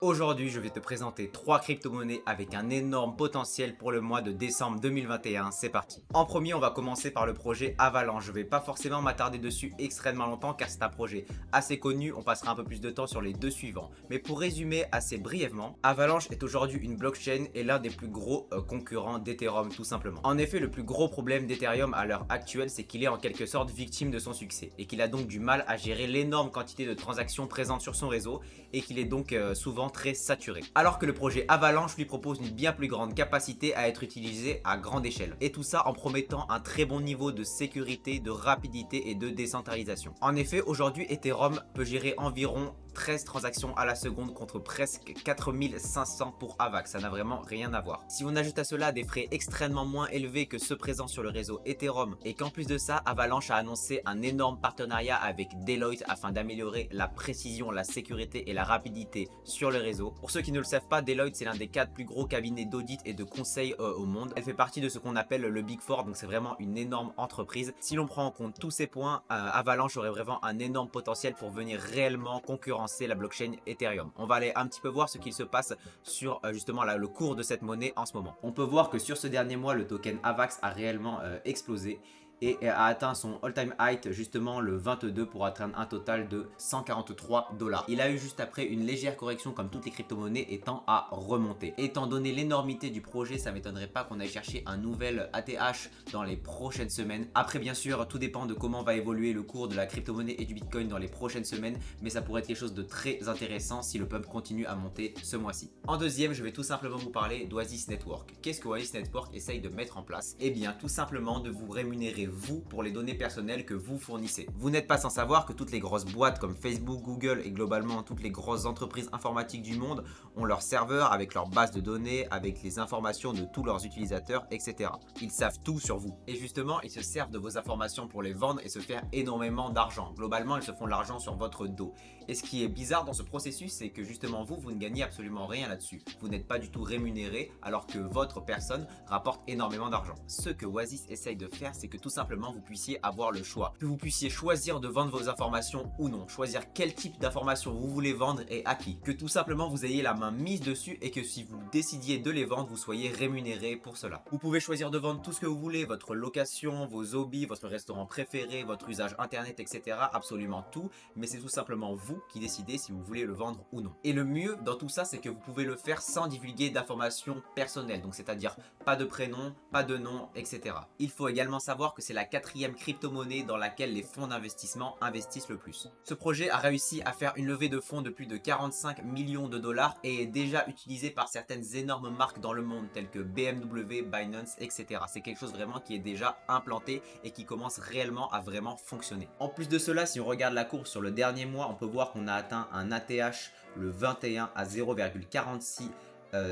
Aujourd'hui, je vais te présenter 3 crypto-monnaies avec un énorme potentiel pour le mois de décembre 2021. C'est parti. En premier, on va commencer par le projet Avalanche. Je vais pas forcément m'attarder dessus extrêmement longtemps car c'est un projet assez connu. On passera un peu plus de temps sur les deux suivants. Mais pour résumer assez brièvement, Avalanche est aujourd'hui une blockchain et l'un des plus gros concurrents d'Ethereum tout simplement. En effet, le plus gros problème d'Ethereum à l'heure actuelle, c'est qu'il est en quelque sorte victime de son succès et qu'il a donc du mal à gérer l'énorme quantité de transactions présentes sur son réseau et qu'il est donc souvent très saturé. Alors que le projet Avalanche lui propose une bien plus grande capacité à être utilisé à grande échelle. Et tout ça en promettant un très bon niveau de sécurité, de rapidité et de décentralisation. En effet, aujourd'hui, Ethereum peut gérer environ 13 transactions à la seconde contre presque 4500 pour Avax, ça n'a vraiment rien à voir. Si on ajoute à cela des frais extrêmement moins élevés que ceux présents sur le réseau Ethereum et qu'en plus de ça, Avalanche a annoncé un énorme partenariat avec Deloitte afin d'améliorer la précision, la sécurité et la rapidité sur le réseau. Pour ceux qui ne le savent pas, Deloitte c'est l'un des 4 plus gros cabinets d'audit et de conseil au monde. Elle fait partie de ce qu'on appelle le Big Four, donc c'est vraiment une énorme entreprise. Si l'on prend en compte tous ces points, Avalanche aurait vraiment un énorme potentiel pour venir réellement concurrencer la blockchain Ethereum. On va aller un petit peu voir ce qu'il se passe sur justement le cours de cette monnaie en ce moment. On peut voir que sur ce dernier mois, le token AVAX a réellement explosé et a atteint son all-time high justement le 22 pour atteindre un total de 143 $. Il a eu juste après une légère correction comme toutes les crypto-monnaies étant à remonter. Étant donné l'énormité du projet, ça m'étonnerait pas qu'on aille chercher un nouvel ATH dans les prochaines semaines. Après bien sûr, tout dépend de comment va évoluer le cours de la crypto-monnaie et du Bitcoin dans les prochaines semaines, mais ça pourrait être quelque chose de très intéressant si le pump continue à monter ce mois-ci. En deuxième, je vais tout simplement vous parler d'Oasis Network. Qu'est-ce que Oasis Network essaye de mettre en place? Eh bien, tout simplement de vous rémunérer vous pour les données personnelles que vous fournissez. Vous n'êtes pas sans savoir que toutes les grosses boîtes comme Facebook, Google et globalement toutes les grosses entreprises informatiques du monde ont leurs serveurs avec leurs bases de données, avec les informations de tous leurs utilisateurs, etc. Ils savent tout sur vous. Et justement, ils se servent de vos informations pour les vendre et se faire énormément d'argent. Globalement, ils se font de l'argent sur votre dos. Et ce qui est bizarre dans ce processus, c'est que justement vous ne gagnez absolument rien là-dessus. Vous n'êtes pas du tout rémunéré alors que votre personne rapporte énormément d'argent. Ce que Oasis essaye de faire, c'est que tout simplement vous puissiez avoir le choix. Que vous puissiez choisir de vendre vos informations ou non. Choisir quel type d'informations vous voulez vendre et à qui. Que tout simplement vous ayez la main mise dessus et que si vous décidiez de les vendre, vous soyez rémunéré pour cela. Vous pouvez choisir de vendre tout ce que vous voulez, votre location, vos hobbies, votre restaurant préféré, votre usage internet, etc. Absolument tout, mais c'est tout simplement vous qui décidez si vous voulez le vendre ou non. Et le mieux dans tout ça, c'est que vous pouvez le faire sans divulguer d'informations personnelles, donc c'est-à-dire pas de prénom, pas de nom, etc. Il faut également savoir que c'est la 4e crypto-monnaie dans laquelle les fonds d'investissement investissent le plus. Ce projet a réussi à faire une levée de fonds de plus de 45 millions de dollars et est déjà utilisé par certaines énormes marques dans le monde telles que BMW, Binance, etc. C'est quelque chose vraiment qui est déjà implanté et qui commence réellement à vraiment fonctionner. En plus de cela, si on regarde la courbe sur le dernier mois, on peut voir qu'on a atteint un ATH le 21 à 0,46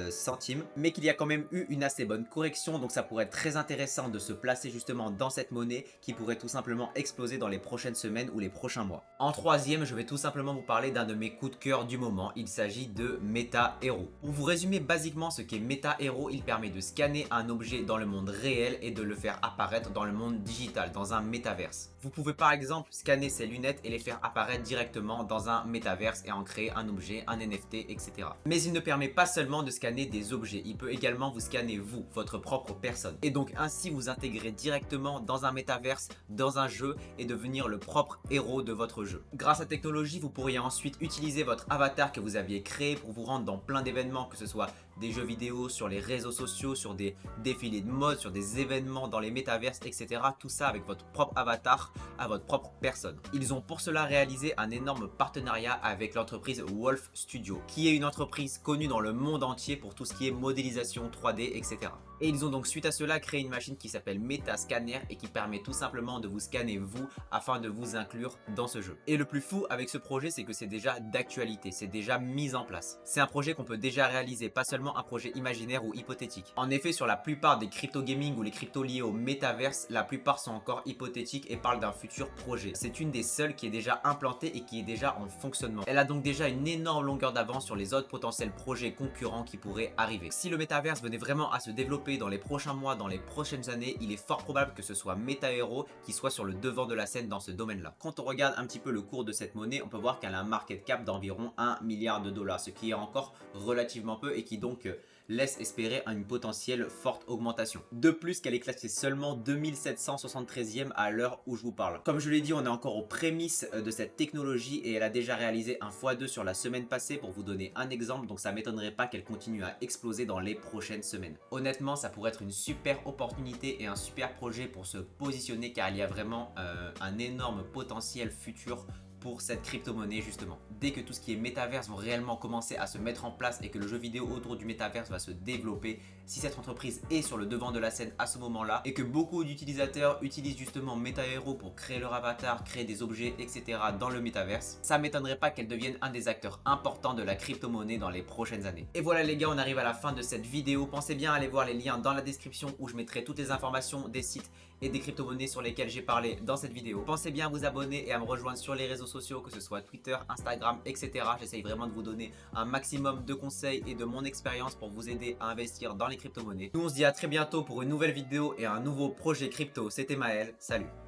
centimes, mais qu'il y a quand même eu une assez bonne correction, donc ça pourrait être très intéressant de se placer justement dans cette monnaie qui pourrait tout simplement exploser dans les prochaines semaines ou les prochains mois. En troisième, je vais tout simplement vous parler d'un de mes coups de cœur du moment, il s'agit de Meta Hero. Pour vous résumer basiquement ce qu'est Meta Hero, il permet de scanner un objet dans le monde réel et de le faire apparaître dans le monde digital, dans un métaverse. Vous pouvez par exemple scanner ces lunettes et les faire apparaître directement dans un métaverse et en créer un objet, un NFT, etc. Mais il ne permet pas seulement de scanner des objets, il peut également vous scanner vous, votre propre personne. Et donc ainsi vous intégrer directement dans un métaverse, dans un jeu et devenir le propre héros de votre jeu. Grâce à cette technologie, vous pourriez ensuite utiliser votre avatar que vous aviez créé pour vous rendre dans plein d'événements, que ce soit des jeux vidéo, sur les réseaux sociaux, sur des défilés de mode, sur des événements dans les métaverses, etc. Tout ça avec votre propre avatar à votre propre personne. Ils ont pour cela réalisé un énorme partenariat avec l'entreprise Wolf Studio, qui est une entreprise connue dans le monde entier pour tout ce qui est modélisation 3D, etc. Et ils ont donc suite à cela créé une machine qui s'appelle Metascanner et qui permet tout simplement de vous scanner vous afin de vous inclure dans ce jeu. Et le plus fou avec ce projet, c'est que c'est déjà d'actualité, c'est déjà mis en place. C'est un projet qu'on peut déjà réaliser, pas seulement un projet imaginaire ou hypothétique. En effet, sur la plupart des crypto gaming ou les cryptos liés au métaverse, la plupart sont encore hypothétiques et parlent d'un futur projet. C'est une des seules qui est déjà implantée et qui est déjà en fonctionnement. Elle a donc déjà une énorme longueur d'avance sur les autres potentiels projets concurrents qui pourraient arriver. Si le métaverse venait vraiment à se développer développer dans les prochains mois, dans les prochaines années, il est fort probable que ce soit Meta Hero qui soit sur le devant de la scène dans ce domaine-là. Quand on regarde un petit peu le cours de cette monnaie, on peut voir qu'elle a un market cap d'environ 1 milliard de dollars, ce qui est encore relativement peu et qui donc laisse espérer une potentielle forte augmentation. De plus qu'elle est classée seulement 2773e à l'heure où je vous parle. Comme je l'ai dit, on est encore aux prémices de cette technologie et elle a déjà réalisé un x2 sur la semaine passée pour vous donner un exemple, donc ça m'étonnerait pas qu'elle continue à exploser dans les prochaines semaines. Honnêtement, ça pourrait être une super opportunité et un super projet pour se positionner car il y a vraiment un énorme potentiel futur pour cette crypto-monnaie justement. Dès que tout ce qui est métaverse vont réellement commencer à se mettre en place et que le jeu vidéo autour du métaverse va se développer, si cette entreprise est sur le devant de la scène à ce moment-là et que beaucoup d'utilisateurs utilisent justement Meta Hero pour créer leur avatar, créer des objets, etc. dans le métaverse, ça m'étonnerait pas qu'elle devienne un des acteurs importants de la crypto-monnaie dans les prochaines années. Et voilà les gars, on arrive à la fin de cette vidéo. Pensez bien à aller voir les liens dans la description où je mettrai toutes les informations des sites et des crypto-monnaies sur lesquelles j'ai parlé dans cette vidéo. Pensez bien à vous abonner et à me rejoindre sur les réseaux sociaux, que ce soit Twitter, Instagram, etc. J'essaye vraiment de vous donner un maximum de conseils et de mon expérience pour vous aider à investir dans les crypto-monnaies. Nous on se dit à très bientôt pour une nouvelle vidéo et un nouveau projet crypto. C'était Maël, salut.